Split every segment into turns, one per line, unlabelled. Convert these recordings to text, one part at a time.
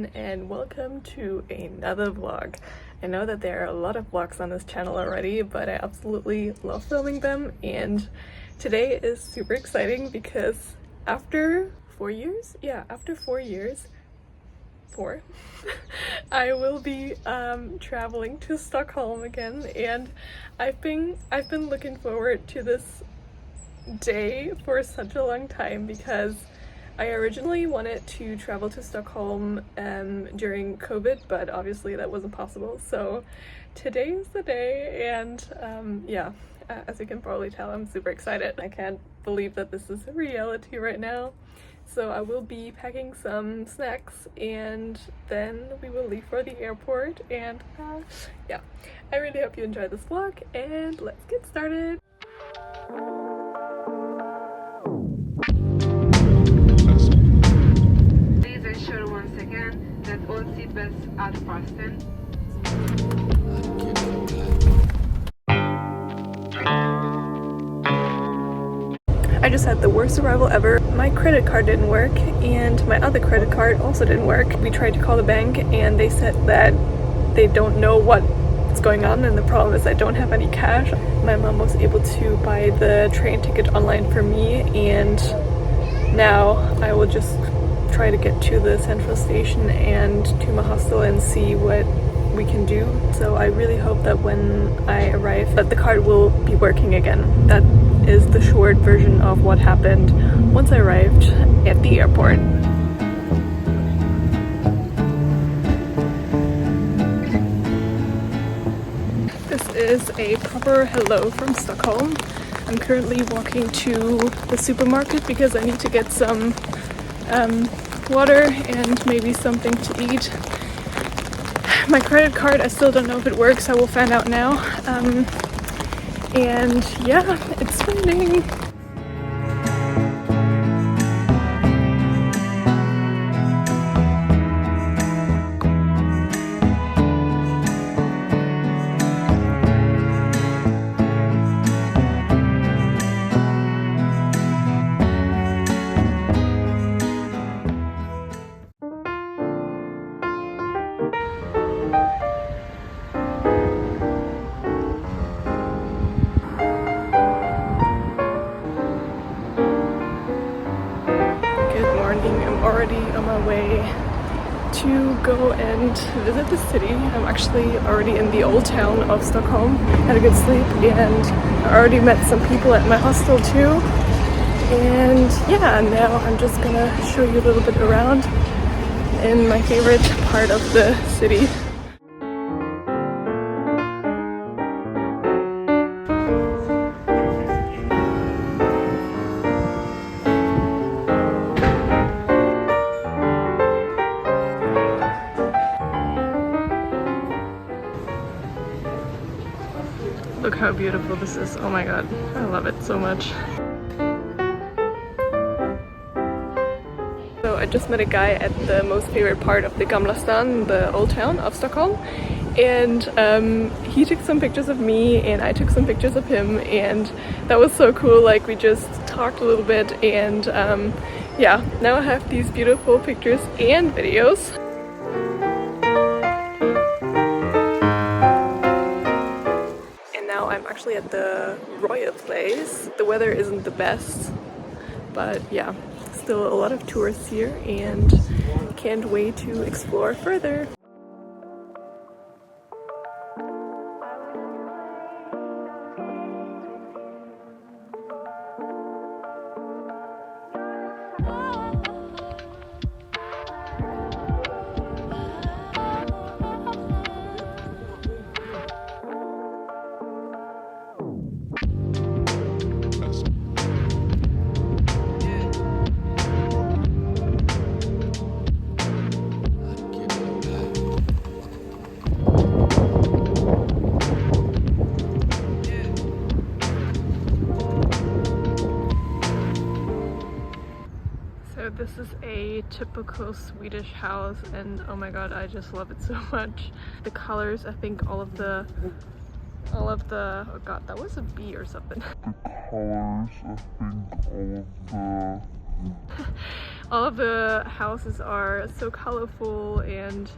everyone, and welcome to another vlog. I know that there are a lot of vlogs on this channel already, but I absolutely love filming them, and today is super exciting because after 4 years? Yeah, after 4 years, I will be traveling to Stockholm again, and I've been looking forward to this day for such a long time because I originally wanted to travel to Stockholm during COVID, but obviously that wasn't possible. So today is the day, and yeah, as you can probably tell, I'm super excited. I can't believe that this is a reality right now. So I will be packing some snacks and then we will leave for the airport, and yeah, I really hope you enjoy this vlog, and let's get started.
Please ensure once again that all seatbelts are fastened.
I just had the worst arrival ever. My credit card didn't work and my other credit card also didn't work. We tried to call the bank and they said that they don't know what's going on, and the problem is I don't have any cash. My mom was able to buy the train ticket online for me, and now I will just try to get to the central station and to my hostel and see what we can do. So I really hope that when I arrive that the card will be working again. That is the short version of what happened once I arrived at the airport. This is a proper hello from Stockholm. I'm currently walking to the supermarket because I need to get some water and maybe something to eat. My credit card, I still don't know if it works. I will find out now. And yeah, it's raining. I'm already on my way to go and visit the city. I'm actually already in the old town of Stockholm. Had a good sleep, and I already met some people at my hostel too. And yeah, now I'm just gonna show you a little bit around in my favorite part of the city. Look how beautiful this is. Oh my god, I love it so much. So I just met a guy at the most favorite part of the Gamla stan, the old town of Stockholm, and he took some pictures of me and I took some pictures of him, and that was so cool. Like, we just talked a little bit, and yeah, now I have these beautiful pictures and videos. I'm actually at the Royal Place. The weather isn't the best, but yeah, still a lot of tourists here and can't wait to explore further. So this is a typical Swedish house, and oh my god, I just love it so much. The colors, I think all of the, oh god, that was a bee or something. The colors, I think all of the all of the houses are so colorful, and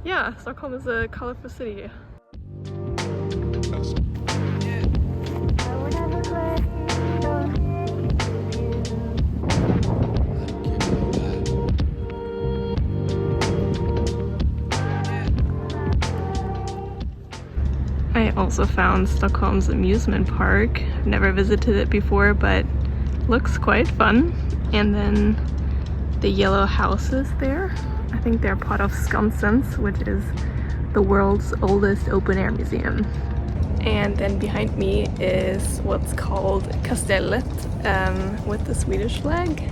yeah, Stockholm is a colorful city. I also found Stockholm's amusement park. I've never visited it before, but looks quite fun. And then the yellow houses there, I think they're part of Skansens, which is the world's oldest open-air museum. And then behind me is what's called Kastellet, with the Swedish flag.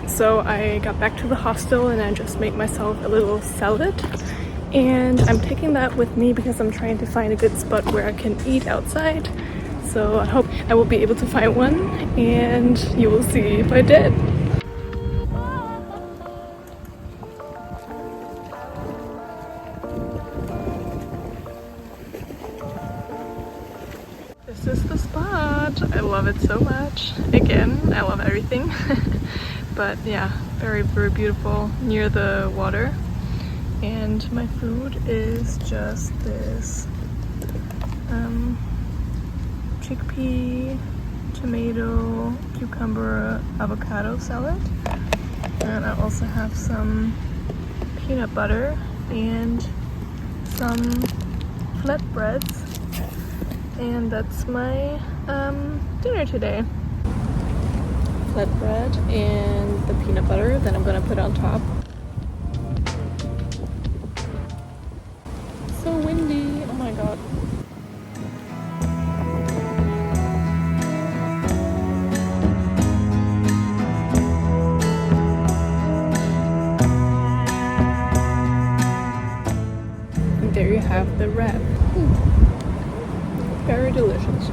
So I got back to the hostel and I just made myself a little salad, and I'm taking that with me because I'm trying to find a good spot where I can eat outside. So I hope I will be able to find one, and you will see if I did. This is the spot. I love it so much. Again, I love everything. But yeah, very, very beautiful near the water. And my food is just this chickpea, tomato, cucumber, avocado salad. And I also have some peanut butter and some flatbreads. And that's my dinner today. Flatbread and the peanut butter that I'm gonna put on top. So windy, oh my god. And there you have the wrap. Very delicious.